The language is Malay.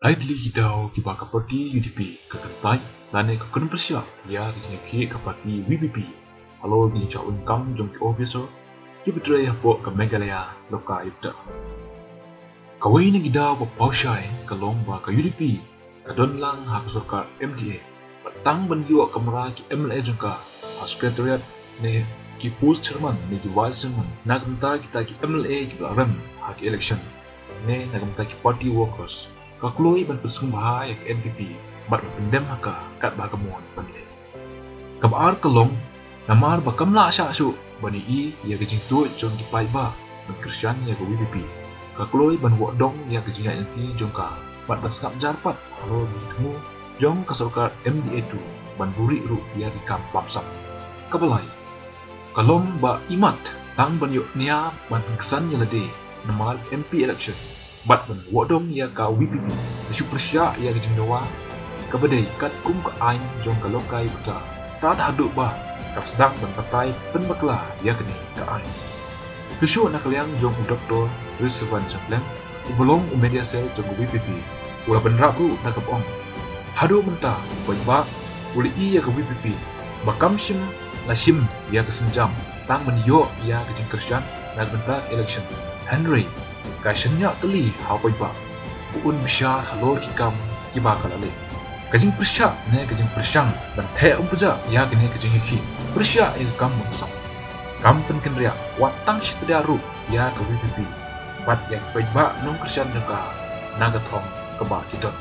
Lightly hidau kiba kapati UDP kekentai lane kekun pyrshah ya jingiakhih kapati VPP halor ni cawin kam jong ki officer ki betray hapo ke Megalaya Lokayukta. Kawai ni gidau pa paushai kalong ba ka UDP kadon lang hak sarkar MDA patang ban yo kamera ki MLA jongka secretariat ne ki post chairman ne ki vice chairman nagamta kita ki MLA ki ram hak election ne nagamta ki party workers kakloi ban pesung bahaya ke VPP bat pendem haka kat bagamuan Balei. Kabar kalong namar bakamla asya su bani i ya gejing tu jong ki pai ba ban Christian ya ke VPP kakloi ban wodong ya ke jingiakhih jongka bat Sngap jarpat halor ditemu jong ka sarkar MDA tu ban buri ru ya di kam pamsap ka Balei. Kalong ba imat tang ban yok nia ban kesan ya lade namar MP election bat ban wodong ya ka VPP isu pyrshah ya gejing dawa ka badai kat kum ka ain jong ka Lokayukta ta da haduk ba ka sedang ban partai penbakla ya kini ka ain isu nak liang jong doktor Rizwan Sempleng belum media sel jong VPP ula ban rabu nak kapong hadu menta bai ba uli i ya ka VPP bakam sim na sim ya ka senjam tang ban yo ya gejing Christian nak bentak election Henry kaisnya kali hapai ba uun besar halor kikam kiba kalale kajing pyrshah ne kajing pyrshang dan the umpuja ya kene kajing hiki pyrshah el kam musam kam pen kendria watang sitdaru ya ke VPP bat yak pai ba nong Christian jaka nagathong ke ba kitot